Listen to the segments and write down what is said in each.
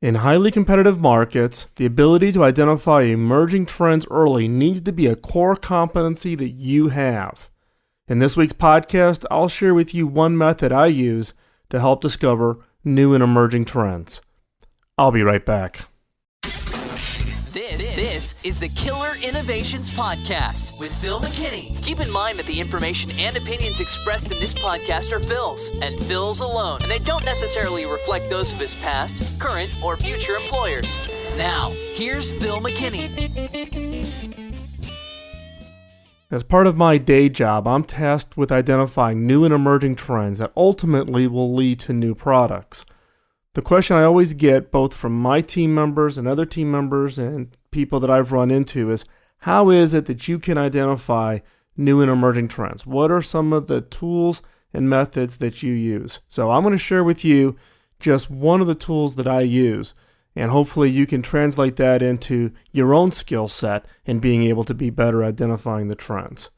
In highly competitive markets, the ability to identify emerging trends early needs to be a core competency that you have. In this week's podcast, I'll share with you one method I use to help discover new and emerging trends. I'll be right back. This is the Killer Innovations Podcast with Phil McKinney. Keep in mind that the information and opinions expressed in this podcast are Phil's, and Phil's alone, and they don't necessarily reflect those of his past, current, or future employers. Now, here's Phil McKinney. As part of my day job, I'm tasked with identifying new and emerging trends that ultimately will lead to new products. The question I always get, both from my team members and other team members and people that I've run into, is how is it that you can identify new and emerging trends? What are some of the tools and methods that you use? So I'm going to share with you just one of the tools that I use, and hopefully you can translate that into your own skill set and being able to be better identifying the trends.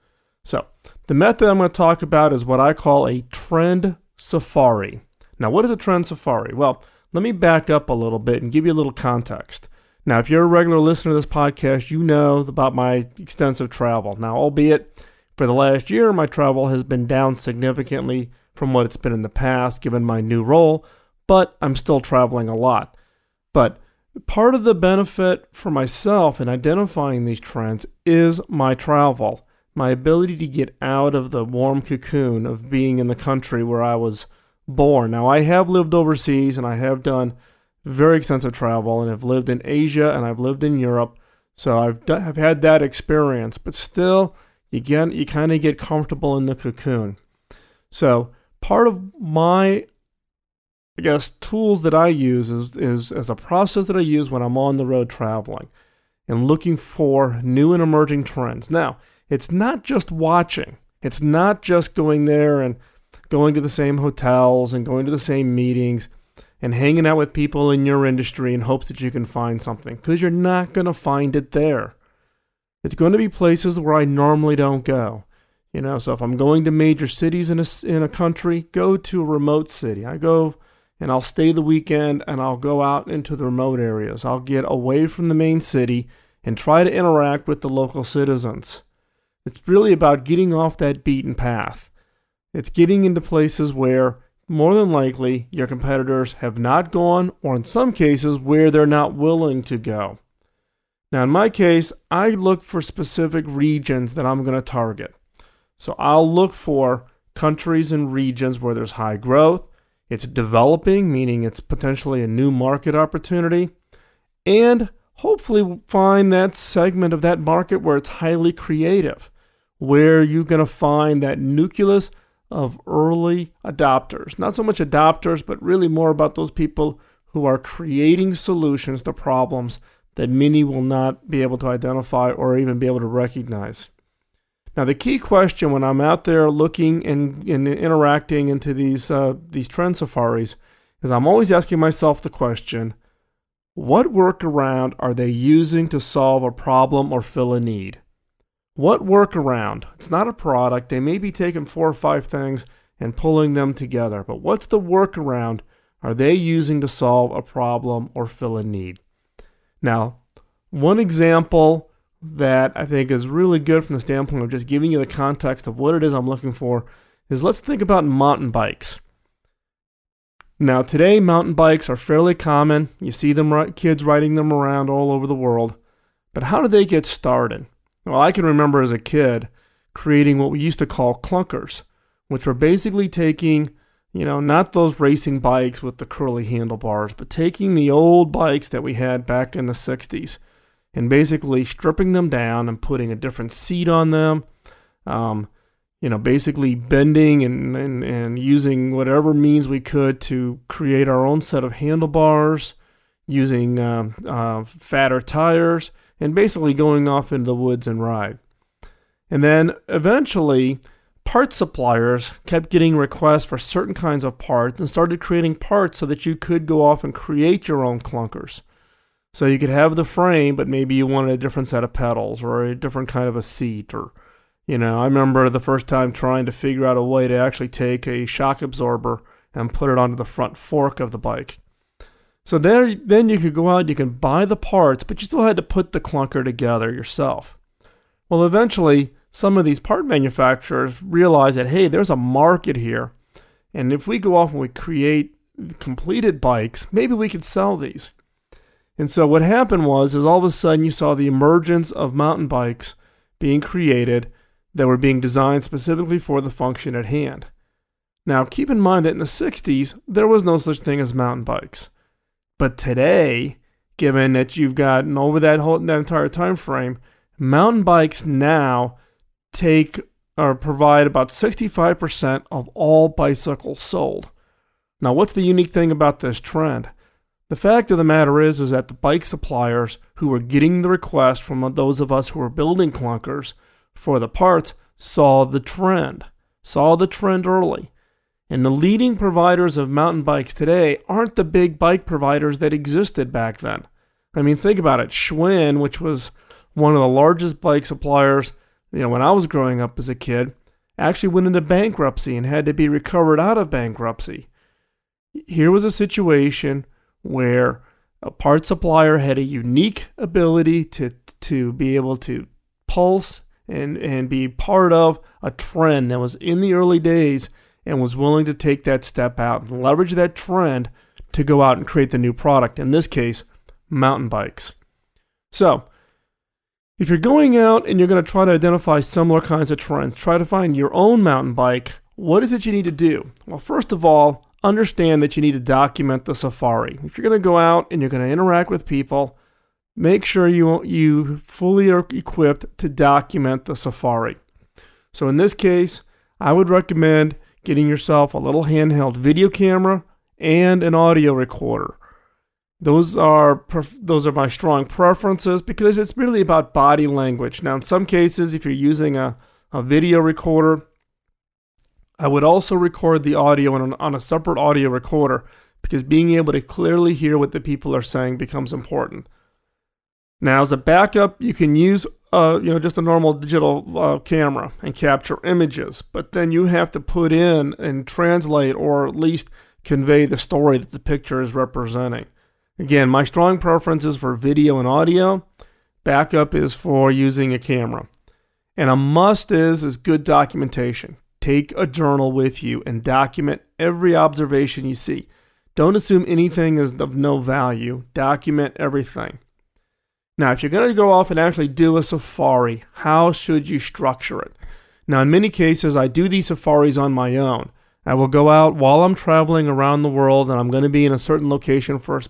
So the method I'm going to talk about is what I call a trend safari. Now, what is a trend safari? Well, let me back up a little bit and give you a little context. Now, if you're a regular listener to this podcast, you know about my extensive travel. Now, albeit for the last year, my travel has been down significantly from what it's been in the past, given my new role, but I'm still traveling a lot. But part of the benefit for myself in identifying these trends is my travel, my ability to get out of the warm cocoon of being in the country where I was born. Now, I have lived overseas and I have done very extensive travel, and I've lived in Asia and I've lived in Europe, so I've had that experience. But still, you kind of get comfortable in the cocoon. So part of my, tools that I use is as a process that I use when I'm on the road traveling and looking for new and emerging trends. Now, it's not just watching. It's not just going there and going to the same hotels and going to the same meetings and hanging out with people in your industry in hopes that you can find something, because you're not going to find it there. It's going to be places where I normally don't go. So if I'm going to major cities in a country, go to a remote city. I go and I'll stay the weekend and I'll go out into the remote areas. I'll get away from the main city and try to interact with the local citizens. It's really about getting off that beaten path. It's getting into places where, more than likely, your competitors have not gone, or in some cases, where they're not willing to go. Now, in my case, I look for specific regions that I'm going to target. So I'll look for countries and regions where there's high growth, it's developing, meaning it's potentially a new market opportunity, and hopefully find that segment of that market where it's highly creative, where you're going to find that nucleus of early adopters. Not so much adopters, but really more about those people who are creating solutions to problems that many will not be able to identify or even be able to recognize. Now, the key question when I'm out there looking and interacting into these trend safaris is I'm always asking myself the question, what workaround are they using to solve a problem or fill a need? What workaround? It's not a product. They may be taking 4 or 5 things and pulling them together. But what's the workaround are they using to solve a problem or fill a need? Now, one example that I think is really good from the standpoint of just giving you the context of what it is I'm looking for is let's think about mountain bikes. Now, today, mountain bikes are fairly common. You see them, kids riding them around all over the world. But how did they get started? Well, I can remember as a kid creating what we used to call clunkers, which were basically taking, not those racing bikes with the curly handlebars, but taking the old bikes that we had back in the 60s and basically stripping them down and putting a different seat on them, basically bending and using whatever means we could to create our own set of handlebars, using fatter tires, and basically going off into the woods and ride. And then eventually, parts suppliers kept getting requests for certain kinds of parts and started creating parts so that you could go off and create your own clunkers. So you could have the frame, but maybe you wanted a different set of pedals or a different kind of a seat. Or, I remember the first time trying to figure out a way to actually take a shock absorber and put it onto the front fork of the bike. So then you could go out, you can buy the parts, but you still had to put the clunker together yourself. Well, eventually, some of these part manufacturers realized that, hey, there's a market here. And if we go off and we create completed bikes, maybe we could sell these. And so what happened was all of a sudden you saw the emergence of mountain bikes being created that were being designed specifically for the function at hand. Now, keep in mind that in the 60s, there was no such thing as mountain bikes. But today, given that you've gotten over that entire time frame, mountain bikes now provide about 65% of all bicycles sold. Now, what's the unique thing about this trend? The fact of the matter is that the bike suppliers who were getting the request from those of us who were building clunkers for the parts saw the trend early. And the leading providers of mountain bikes today aren't the big bike providers that existed back then. I mean, think about it. Schwinn, which was one of the largest bike suppliers, when I was growing up as a kid, actually went into bankruptcy and had to be recovered out of bankruptcy. Here was a situation where a part supplier had a unique ability to be able to pulse and be part of a trend that was in the early days and was willing to take that step out and leverage that trend to go out and create the new product, in this case, mountain bikes. So, if you're going out and you're going to try to identify similar kinds of trends, try to find your own mountain bike, what is it you need to do? Well, first of all, understand that you need to document the safari. If you're going to go out and you're going to interact with people, make sure you fully are equipped to document the safari. So in this case, I would recommend getting yourself a little handheld video camera and an audio recorder. Those are my strong preferences because it's really about body language. Now, in some cases, if you're using a video recorder, I would also record the audio on a separate audio recorder because being able to clearly hear what the people are saying becomes important. Now, as a backup, you can use just a normal digital camera and capture images, but then you have to put in and translate or at least convey the story that the picture is representing. Again, my strong preference is for video and audio. Backup is for using a camera. And a must is good documentation. Take a journal with you and document every observation you see. Don't assume anything is of no value. Document everything. Now, if you're going to go off and actually do a safari, how should you structure it? Now, in many cases, I do these safaris on my own. I will go out while I'm traveling around the world and I'm going to be in a certain location for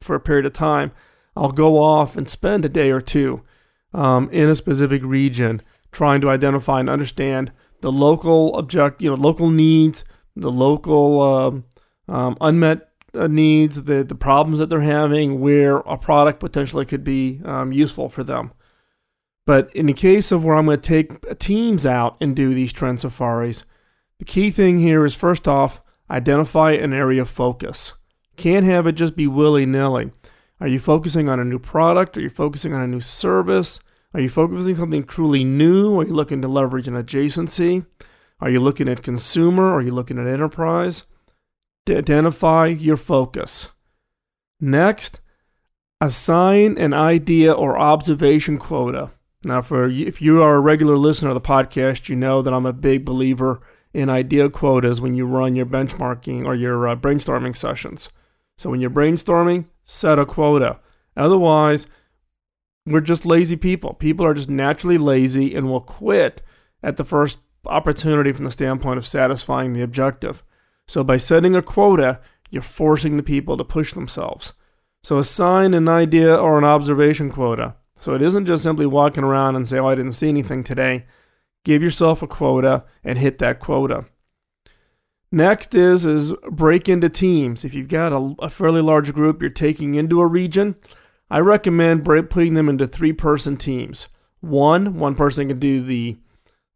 a period of time. I'll go off and spend a day or two in a specific region trying to identify and understand the local local needs, the local unmet needs, the problems that they're having, where a product potentially could be useful for them. But in the case of where I'm going to take teams out and do these trend safaris, the key thing here is, first off, identify an area of focus. Can't have it just be willy-nilly. Are you focusing on a new product? Are you focusing on a new service? Are you focusing on something truly new? Are you looking to leverage an adjacency? Are you looking at consumer? Are you looking at enterprise? Identify your focus. Next, assign an idea or observation quota. Now, if you are a regular listener of the podcast, you know that I'm a big believer in idea quotas when you run your benchmarking or your brainstorming sessions. So when you're brainstorming, set a quota. Otherwise, we're just lazy people. People are just naturally lazy and will quit at the first opportunity from the standpoint of satisfying the objective. So by setting a quota, you're forcing the people to push themselves. So assign an idea or an observation quota. So it isn't just simply walking around and say, I didn't see anything today. Give yourself a quota and hit that quota. Next is break into teams. If you've got a fairly large group you're taking into a region, I recommend putting them into 3-person teams. One person can do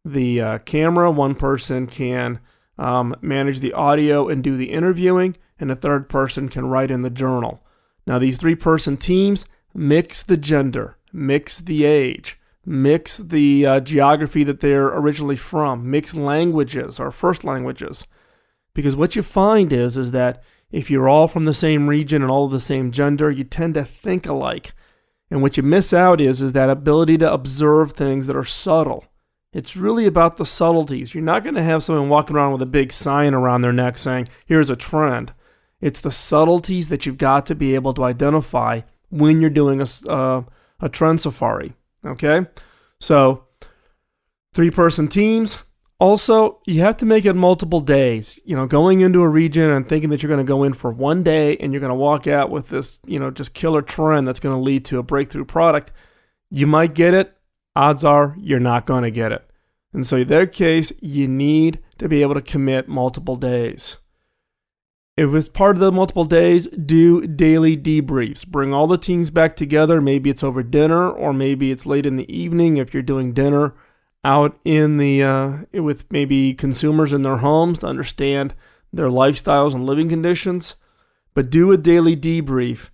the camera, one person can manage the audio and do the interviewing, and a third person can write in the journal. Now, these 3-person teams mix the gender, mix the age, mix the geography that they're originally from, mix languages or first languages. Because what you find is that if you're all from the same region and all of the same gender, you tend to think alike. And what you miss out is that ability to observe things that are subtle. It's really about the subtleties. You're not going to have someone walking around with a big sign around their neck saying, here's a trend. It's the subtleties that you've got to be able to identify when you're doing a trend safari. Okay? So, 3-person teams. Also, you have to make it multiple days. Going into a region and thinking that you're going to go in for one day and you're going to walk out with this, just killer trend that's going to lead to a breakthrough product. You might get it. Odds are you're not going to get it. And so in that case, you need to be able to commit multiple days. If it's part of the multiple days, do daily debriefs. Bring all the teams back together. Maybe it's over dinner, or maybe it's late in the evening if you're doing dinner out in the with maybe consumers in their homes to understand their lifestyles and living conditions. But do a daily debrief,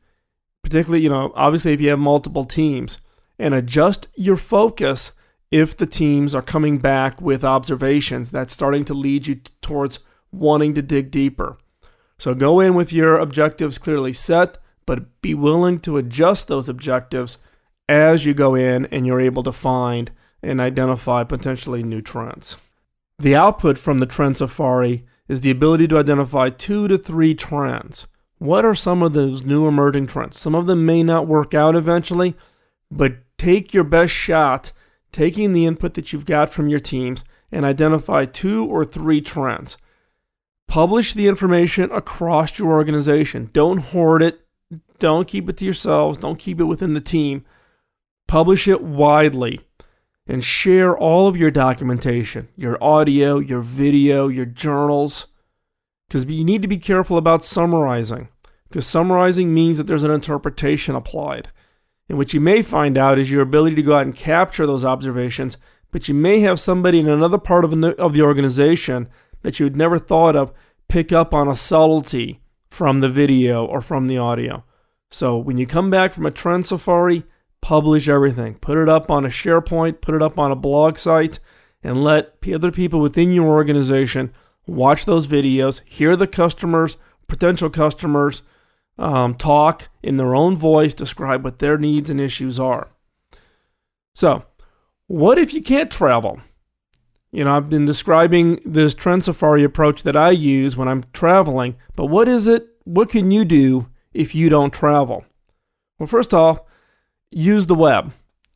particularly, obviously if you have multiple teams, and adjust your focus if the teams are coming back with observations that's starting to lead you towards wanting to dig deeper. So go in with your objectives clearly set, but be willing to adjust those objectives as you go in and you're able to find and identify potentially new trends. The output from the Trend Safari is the ability to identify 2 to 3 trends. What are some of those new emerging trends? Some of them may not work out eventually, but take your best shot taking the input that you've got from your teams and identify 2 or 3 trends. Publish the information across your organization. Don't hoard it. Don't keep it to yourselves. Don't keep it within the team. Publish it widely. And share all of your documentation, your audio, your video, your journals, because you need to be careful about summarizing, because summarizing means that there's an interpretation applied. And what you may find out is your ability to go out and capture those observations, but you may have somebody in another part of the organization that you had never thought of pick up on a subtlety from the video or from the audio. So when you come back from a trend safari, publish everything. Put it up on a SharePoint, put it up on a blog site, and let other people within your organization watch those videos, hear the customers, potential customers, talk in their own voice, describe what their needs and issues are. So, what if you can't travel? I've been describing this Trend Safari approach that I use when I'm traveling, but what is it? What can you do if you don't travel? Well, first off, use the web.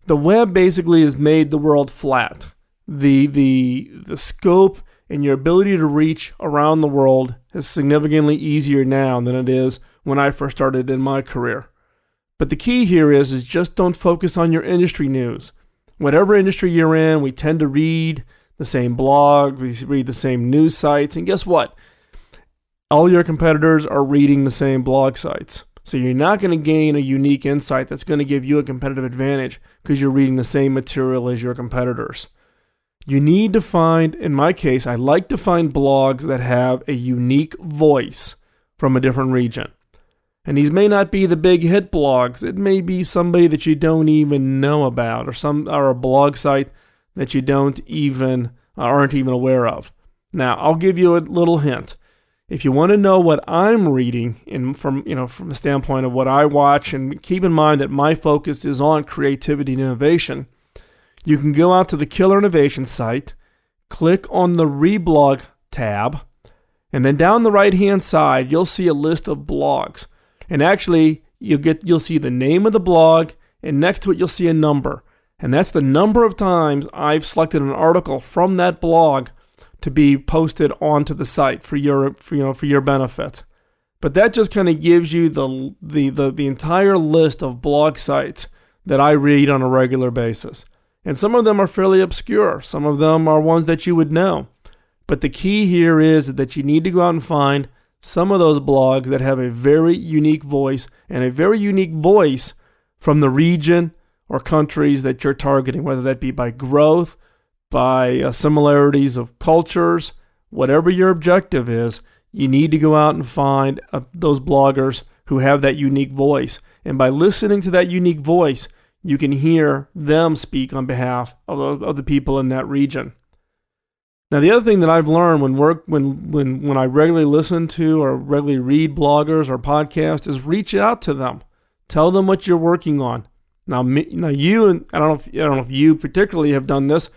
The web basically has made the world flat. The scope and your ability to reach around the world is significantly easier now than it is when I first started in my career. But the key here is just don't focus on your industry news. Whatever industry you're in, we tend to read the same blog, we read the same news sites, and guess what? All your competitors are reading the same blog sites. So you're not going to gain a unique insight that's going to give you a competitive advantage because you're reading the same material as your competitors. You need to find, in my case, I like to find blogs that have a unique voice from a different region. And these may not be the big hit blogs. It may be somebody that you don't even know about, or a blog site that you aren't even aware of. Now, I'll give you a little hint. If you want to know what I'm reading from the standpoint of what I watch, and keep in mind that my focus is on creativity and innovation, you can go out to the Killer Innovation site, click on the Reblog tab, and then down the right-hand side, you'll see a list of blogs. And actually, you'll see the name of the blog, and next to it, you'll see a number. And that's the number of times I've selected an article from that blog to be posted onto the site for your benefit. But that just kind of gives you the entire list of blog sites that I read on a regular basis. And some of them are fairly obscure. Some of them are ones that you would know. But the key here is that you need to go out and find some of those blogs that have a very unique voice, and a very unique voice from the region or countries that you're targeting, whether that be by growth, by similarities of cultures, whatever your objective is, you need to go out and find those bloggers who have that unique voice. And by listening to that unique voice, you can hear them speak on behalf of the people in that region. Now, the other thing that I've learned when I regularly listen to or regularly read bloggers or podcasts is reach out to them. Tell them what you're working on. Now you, and I don't know if you particularly have done this,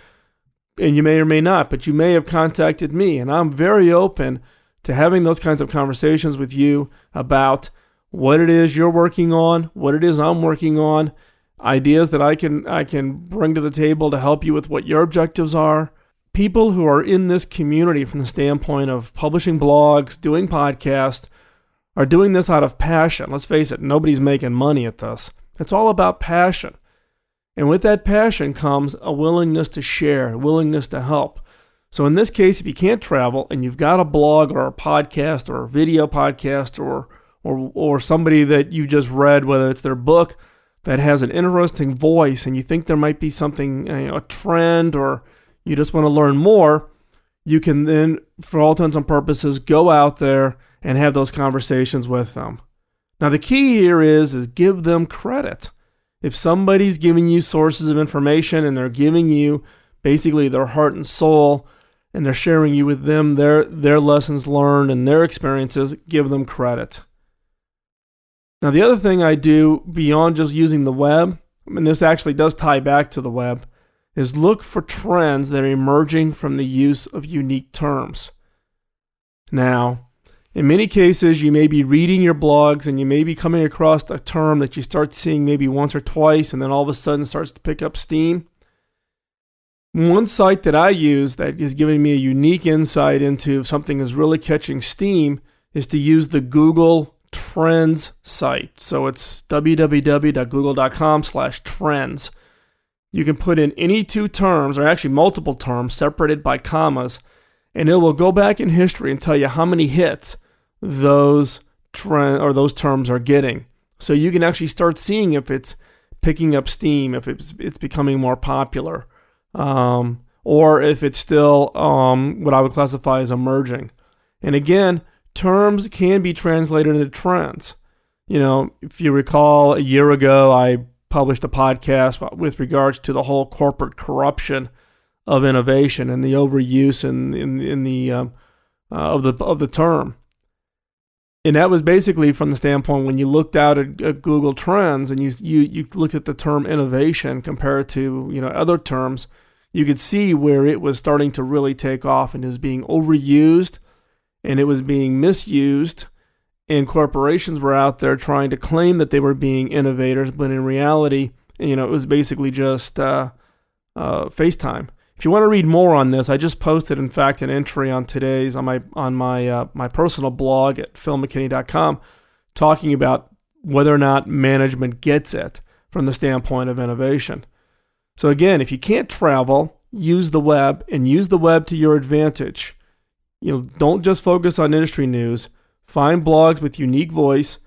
and you may or may not, but you may have contacted me, and I'm very open to having those kinds of conversations with you about what it is you're working on, what it is I'm working on, ideas that I can bring to the table to help you with what your objectives are. People who are in this community from the standpoint of publishing blogs, doing podcasts, are doing this out of passion. Let's face it, nobody's making money at this. It's all about passion. And with that passion comes a willingness to share, a willingness to help. So in this case, if you can't travel and you've got a blog or a podcast or a video podcast or somebody that you just read, whether it's their book that has an interesting voice and you think there might be something, a trend, or you just want to learn more, you can then, for all intents and purposes, go out there and have those conversations with them. Now, the key here is give them credit. If somebody's giving you sources of information and they're giving you basically their heart and soul and they're sharing you with them their lessons learned and their experiences, give them credit. Now, the other thing I do beyond just using the web, and this actually does tie back to the web, is look for trends that are emerging from the use of unique terms. Now, in many cases, you may be reading your blogs and you may be coming across a term that you start seeing maybe once or twice and then all of a sudden starts to pick up steam. One site that I use that is giving me a unique insight into if something is really catching steam is to use the Google Trends site. So it's www.google.com/trends. You can put in any two terms, or actually multiple terms, separated by commas, and it will go back in history and tell you how many hits those terms are getting. So you can actually start seeing if it's picking up steam, if it's becoming more popular, or if it's still what I would classify as emerging. And again, terms can be translated into trends. If you recall, a year ago, I published a podcast with regards to the whole corporate corruption of innovation and the overuse of the term. And that was basically from the standpoint when you looked out at Google Trends and you looked at the term innovation compared to other terms, you could see where it was starting to really take off and it was being overused and it was being misused. And corporations were out there trying to claim that they were being innovators, but in reality, it was basically just FaceTime. If you want to read more on this, I just posted, in fact, an entry on my personal blog at philmckinney.com talking about whether or not management gets it from the standpoint of innovation. So again, if you can't travel, use the web and use the web to your advantage. Don't just focus on industry news. Find blogs with unique voice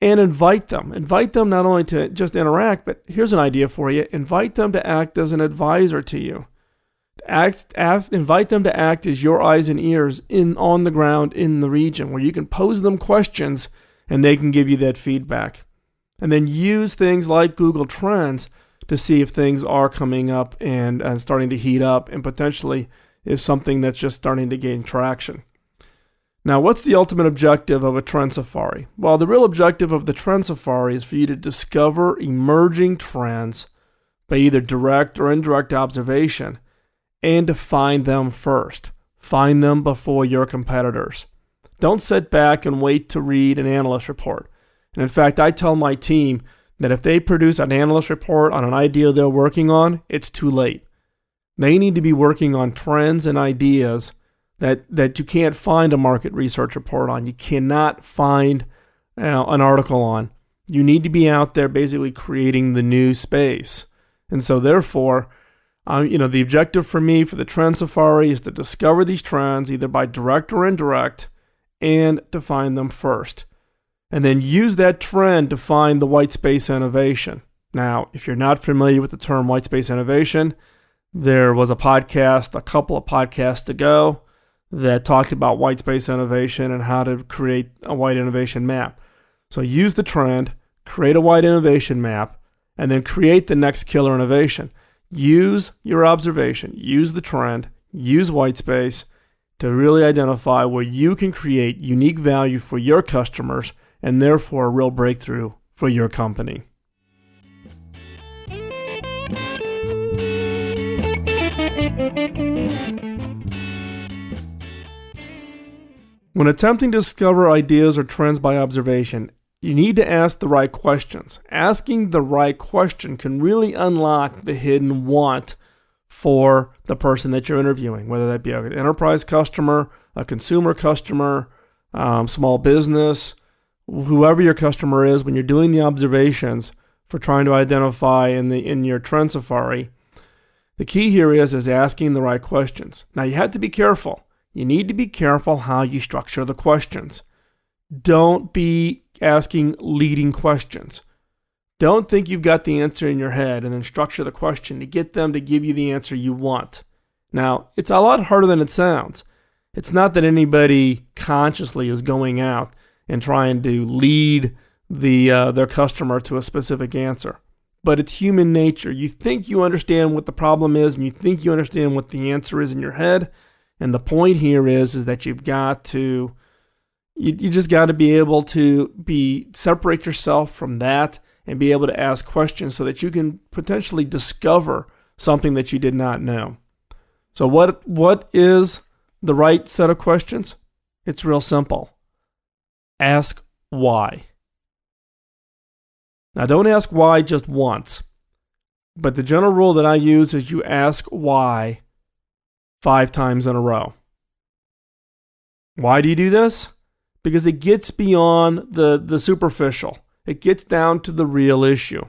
and invite them. Invite them not only to just interact, but here's an idea for you. Invite them to act as an advisor to you. Invite them to act as your eyes and ears on the ground in the region where you can pose them questions and they can give you that feedback. And then use things like Google Trends to see if things are coming up and starting to heat up and potentially is something that's just starting to gain traction. Now, what's the ultimate objective of a trend safari? Well, the real objective of the trend safari is for you to discover emerging trends by either direct or indirect observation and to find them first. Find them before your competitors. Don't sit back and wait to read an analyst report. And in fact, I tell my team that if they produce an analyst report on an idea they're working on, it's too late. They need to be working on trends and ideas that you can't find a market research report on. You cannot find an article on. You need to be out there basically creating the new space. And so therefore, the objective for me for the Trend Safari is to discover these trends either by direct or indirect and to find them first. And then use that trend to find the white space innovation. Now, if you're not familiar with the term white space innovation, there was a couple of podcasts ago, that talked about white space innovation and how to create a white innovation map. So use the trend, create a white innovation map, and then create the next killer innovation. Use your observation, use the trend, use white space to really identify where you can create unique value for your customers and therefore a real breakthrough for your company. When attempting to discover ideas or trends by observation, you need to ask the right questions. Asking the right question can really unlock the hidden want for the person that you're interviewing, whether that be an enterprise customer, a consumer customer, small business, whoever your customer is. When you're doing the observations for trying to identify in your trend safari, the key here is asking the right questions. Now, you have to be careful. You need to be careful how you structure the questions. Don't be asking leading questions. Don't think you've got the answer in your head and then structure the question to get them to give you the answer you want. Now, it's a lot harder than it sounds. It's not that anybody consciously is going out and trying to lead their customer to a specific answer. But it's human nature. You think you understand what the problem is, and you think you understand what the answer is in your head. And the point here is that you've got to, you just got to be able to separate yourself from that and be able to ask questions so that you can potentially discover something that you did not know. So what is the right set of questions? It's real simple. Ask why. Now, don't ask why just once, but the general rule that I use is you ask why 5 times in a row. Why do you do this? Because it gets beyond the superficial. It gets down to the real issue.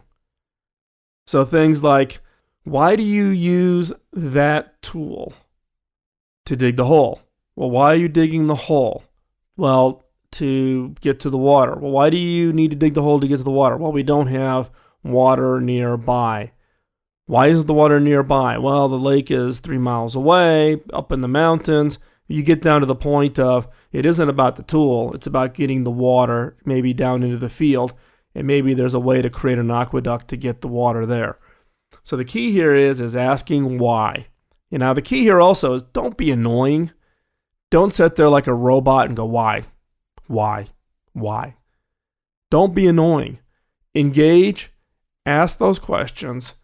So things like, why do you use that tool to dig the hole? Well, why are you digging the hole? Well, to get to the water. Well, why do you need to dig the hole to get to the water? Well, we don't have water nearby. Why isn't the water nearby? Well, the lake is 3 miles away, up in the mountains. You get down to the point of it isn't about the tool. It's about getting the water maybe down into the field, and maybe there's a way to create an aqueduct to get the water there. So the key here is asking why. And now the key here also is don't be annoying. Don't sit there like a robot and go, why? Why? Why? Don't be annoying. Engage, ask those questions,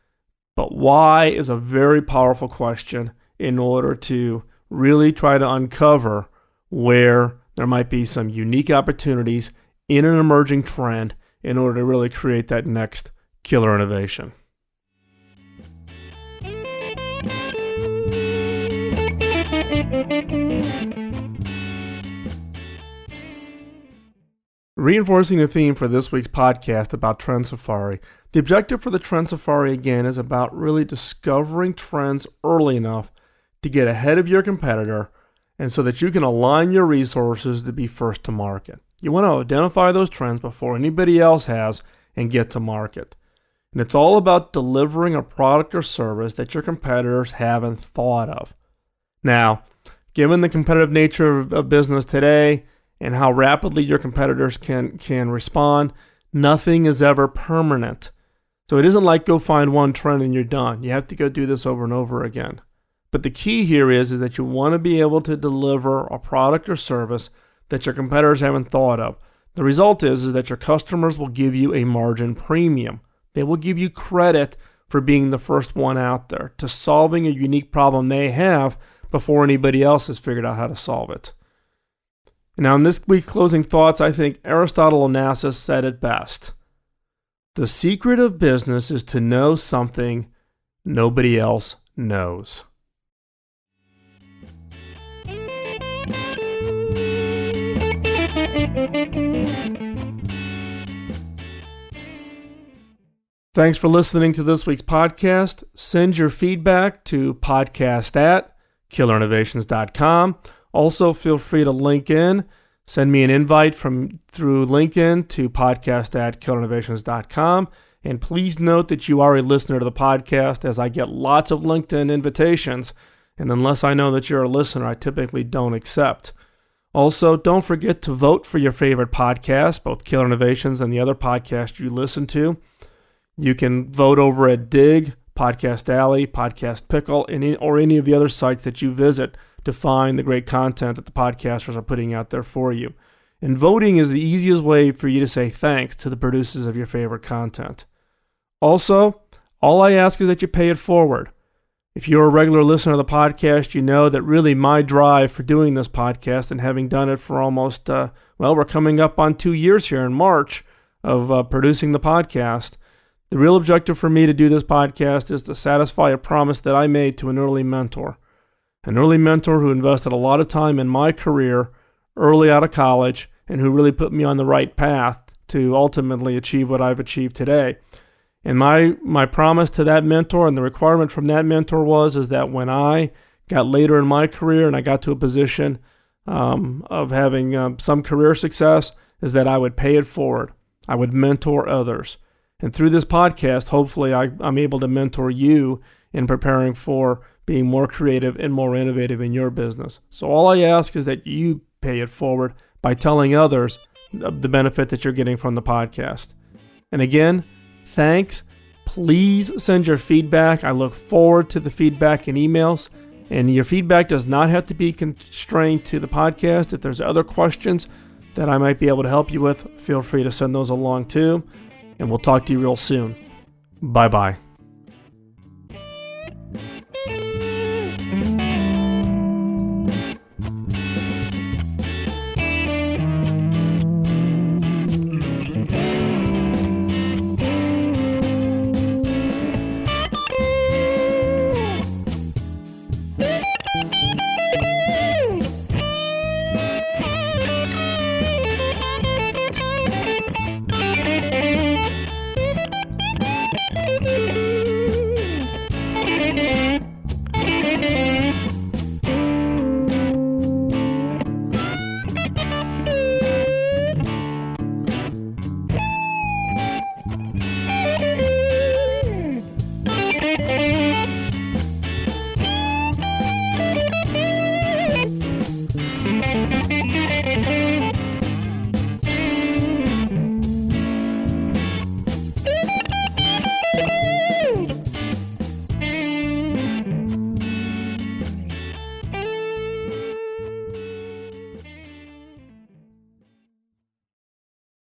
but why is a very powerful question in order to really try to uncover where there might be some unique opportunities in an emerging trend in order to really create that next killer innovation. Reinforcing the theme for this week's podcast about Trend Safari, the objective for the Trend Safari again is about really discovering trends early enough to get ahead of your competitor and so that you can align your resources to be first to market. You want to identify those trends before anybody else has and get to market. And it's all about delivering a product or service that your competitors haven't thought of. Now, given the competitive nature of business today and how rapidly your competitors can respond, nothing is ever permanent. So it isn't like go find one trend and you're done. You have to go do this over and over again. But the key here is that you want to be able to deliver a product or service that your competitors haven't thought of. The result is that your customers will give you a margin premium. They will give you credit for being the first one out there, to solving a unique problem they have before anybody else has figured out how to solve it. Now, in this week's closing thoughts, I think Aristotle Onassis said it best. The secret of business is to know something nobody else knows. Thanks for listening to this week's podcast. Send your feedback to podcast@killerinnovations.com. Also, feel free to link in. Send me an invite through LinkedIn to podcast@killerinnovations.com. And please note that you are a listener to the podcast, as I get lots of LinkedIn invitations. And unless I know that you're a listener, I typically don't accept. Also, don't forget to vote for your favorite podcast, both Killer Innovations and the other podcast you listen to. You can vote over at Dig Podcast Alley, Podcast Pickle, or any of the other sites that you visit to find the great content that the podcasters are putting out there for you. And voting is the easiest way for you to say thanks to the producers of your favorite content. Also, all I ask is that you pay it forward. If you're a regular listener to the podcast, you know that really my drive for doing this podcast and having done it for almost, we're coming up on 2 years here in March of producing the podcast. The real objective for me to do this podcast is to satisfy a promise that I made to an early mentor. An early mentor who invested a lot of time in my career early out of college and who really put me on the right path to ultimately achieve what I've achieved today. And my promise to that mentor and the requirement from that mentor is that when I got later in my career and I got to a position of having some career success, is that I would pay it forward. I would mentor others. And through this podcast, hopefully I'm able to mentor you in preparing for being more creative and more innovative in your business. So all I ask is that you pay it forward by telling others the benefit that you're getting from the podcast. And again, thanks. Please send your feedback. I look forward to the feedback and emails. And your feedback does not have to be constrained to the podcast. If there's other questions that I might be able to help you with, feel free to send those along too. And we'll talk to you real soon. Bye-bye.